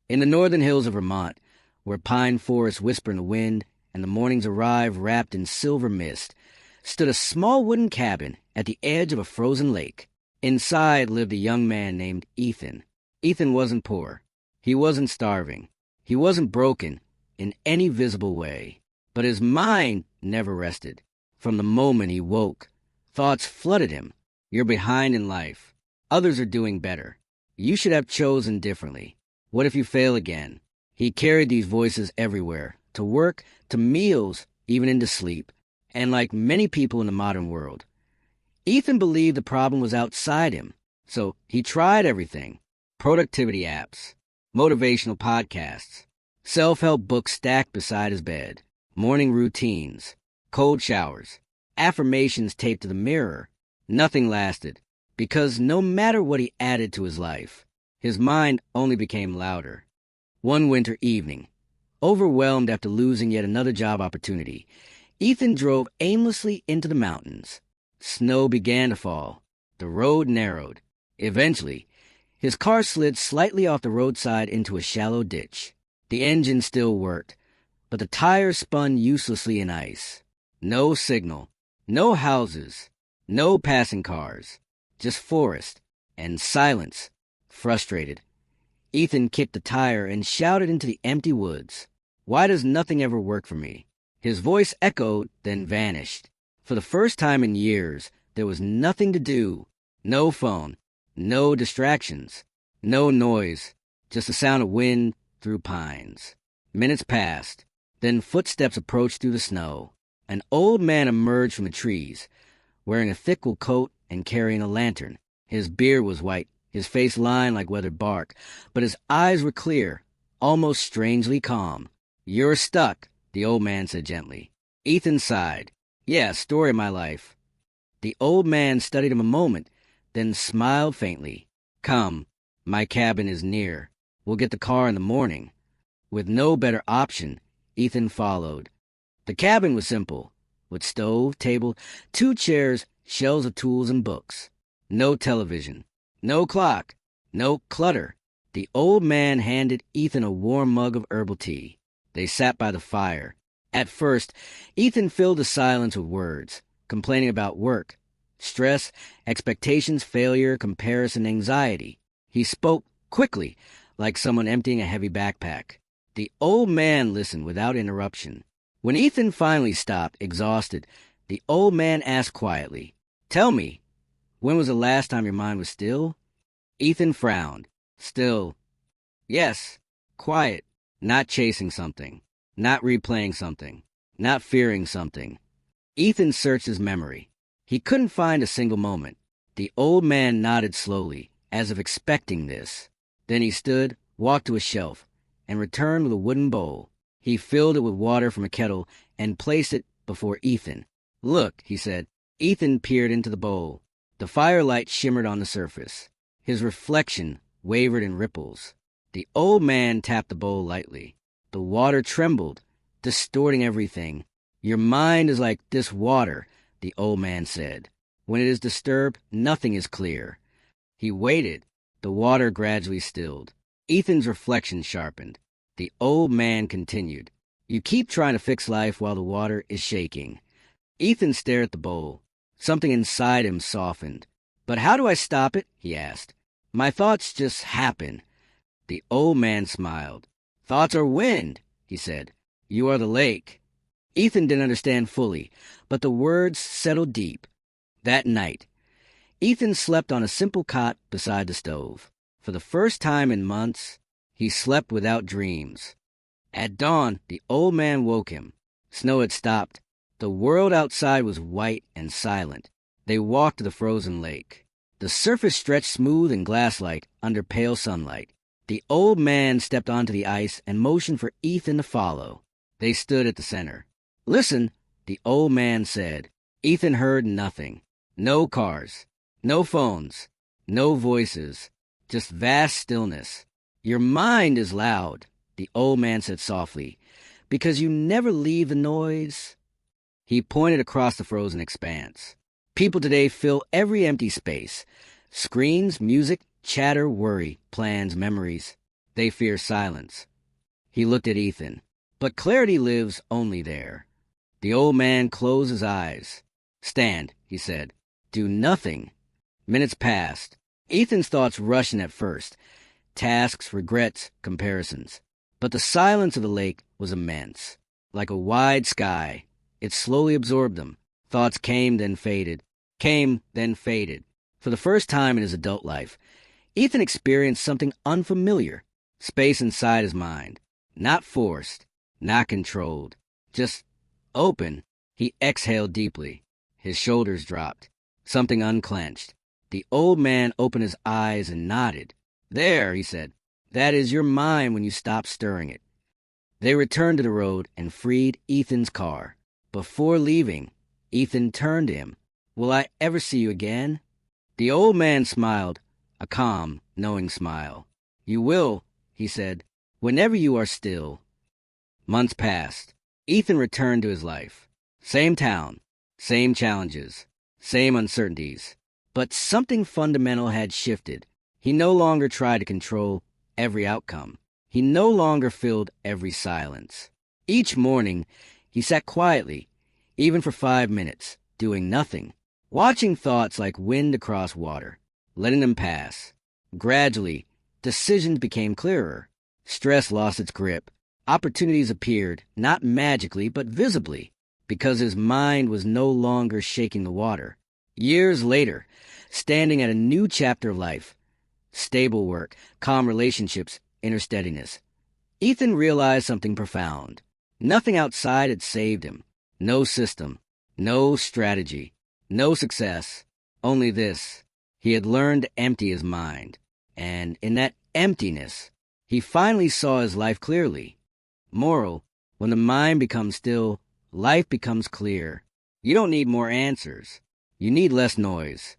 In the northern hills of Vermont, where pine forests whisper in the wind and the mornings arrive wrapped in silver mist, stood a small wooden cabin at the edge of a frozen lake. Inside lived a young man named Ethan. Ethan wasn't poor. He wasn't starving. He wasn't broken in any visible way. But his mind never rested. From the moment he woke, thoughts flooded him. You're behind in life. Others are doing better. You should have chosen differently. What if you fail again? He carried these voices everywhere, to work, to meals, even into sleep. And like many people in the modern world, Ethan believed the problem was outside him. So he tried everything. Productivity apps, motivational podcasts, self-help books stacked beside his bed, morning routines, cold showers, affirmations taped to the mirror. Nothing lasted, because no matter what he added to his life, his mind only became louder. One winter evening, overwhelmed after losing yet another job opportunity, Ethan drove aimlessly into the mountains. Snow began to fall. The road narrowed. Eventually, his car slid slightly off the roadside into a shallow ditch. The engine still worked, but the tires spun uselessly in ice. No signal, no houses, no passing cars, just forest and silence. Frustrated, Ethan kicked the tire and shouted into the empty woods, "Why does nothing ever work for me?" His voice echoed, then vanished. For the first time in years, there was nothing to do. No phone, no distractions, no noise, just the sound of wind through pines. Minutes passed, then footsteps approached through the snow. An old man emerged from the trees, wearing a thick wool coat and carrying a lantern. His beard was white, his face lined like weathered bark, but his eyes were clear, almost strangely calm. "You're stuck," the old man said gently. Ethan sighed. "Yeah, story of my life." The old man studied him a moment, then smiled faintly. "Come, my cabin is near. We'll get the car in the morning." With no better option, Ethan followed. The cabin was simple, with stove, table, 2 chairs, shelves of tools and books. No television, no clock, no clutter. The old man handed Ethan a warm mug of herbal tea. They sat by the fire. At first, Ethan filled the silence with words, complaining about work, stress, expectations, failure, comparison, anxiety. He spoke quickly, like someone emptying a heavy backpack. The old man listened without interruption. When Ethan finally stopped, exhausted, the old man asked quietly, "Tell me, when was the last time your mind was still?" Ethan frowned. "Still. Yes, quiet, not chasing something, not replaying something, not fearing something." Ethan searched his memory. He couldn't find a single moment. The old man nodded slowly, as if expecting this. Then he stood, walked to a shelf, and returned with a wooden bowl. He filled it with water from a kettle and placed it before Ethan. "Look," he said. Ethan peered into the bowl. The firelight shimmered on the surface. His reflection wavered in ripples. The old man tapped the bowl lightly. The water trembled, distorting everything. "Your mind is like this water," the old man said. "When it is disturbed, nothing is clear." He waited. The water gradually stilled. Ethan's reflection sharpened. The old man continued, "You keep trying to fix life while the water is shaking." Ethan stared at the bowl. Something inside him softened. "But how do I stop it?" he asked. "My thoughts just happen." The old man smiled. "Thoughts are wind," he said. "You are the lake." Ethan didn't understand fully, but the words settled deep. That night, Ethan slept on a simple cot beside the stove. For the first time in months, he slept without dreams. At dawn, the old man woke him. Snow had stopped. The world outside was white and silent. They walked to the frozen lake. The surface stretched smooth and glass-like under pale sunlight. The old man stepped onto the ice and motioned for Ethan to follow. They stood at the center. "Listen," the old man said. Ethan heard nothing. No cars, no phones, no voices, just vast stillness. "Your mind is loud," the old man said softly, "because you never leave the noise." He pointed across the frozen expanse. People today fill every empty space. Screens, music, chatter, worry, plans, memories. They fear silence. He looked at Ethan. But clarity lives only there. The old man closed his eyes. Stand, he said. Do nothing. Minutes passed. Ethan's thoughts rushing at first. Tasks, regrets, comparisons. But the silence of the lake was immense. Like a wide sky, it slowly absorbed them. Thoughts came, then faded. Came, then faded. For the first time in his adult life, Ethan experienced something unfamiliar. Space inside his mind. Not forced, not controlled. Just open. He exhaled deeply. His shoulders dropped. Something unclenched. The old man opened his eyes and nodded. There, he said. That is your mind when you stop stirring it. They returned to the road and freed Ethan's car. Before leaving, Ethan turned to him. Will I ever see you again? The old man smiled, a calm, knowing smile. You will, he said, whenever you are still. Months passed. Ethan returned to his life. Same town, same challenges, same uncertainties. But something fundamental had shifted. He no longer tried to control every outcome. He no longer filled every silence. Each morning, he sat quietly, even for 5 minutes, doing nothing, watching thoughts like wind across water, letting them pass. Gradually, decisions became clearer. Stress lost its grip. Opportunities appeared, not magically, but visibly, because his mind was no longer shaking the water. Years later, standing at a new chapter of life, stable work, calm relationships, inner steadiness, Ethan realized something profound. Nothing outside had saved him. No system, no strategy, no success. Only this. He had learned to empty his mind. And in that emptiness, he finally saw his life clearly. Moral, when the mind becomes still, life becomes clear. You don't need more answers. You need less noise.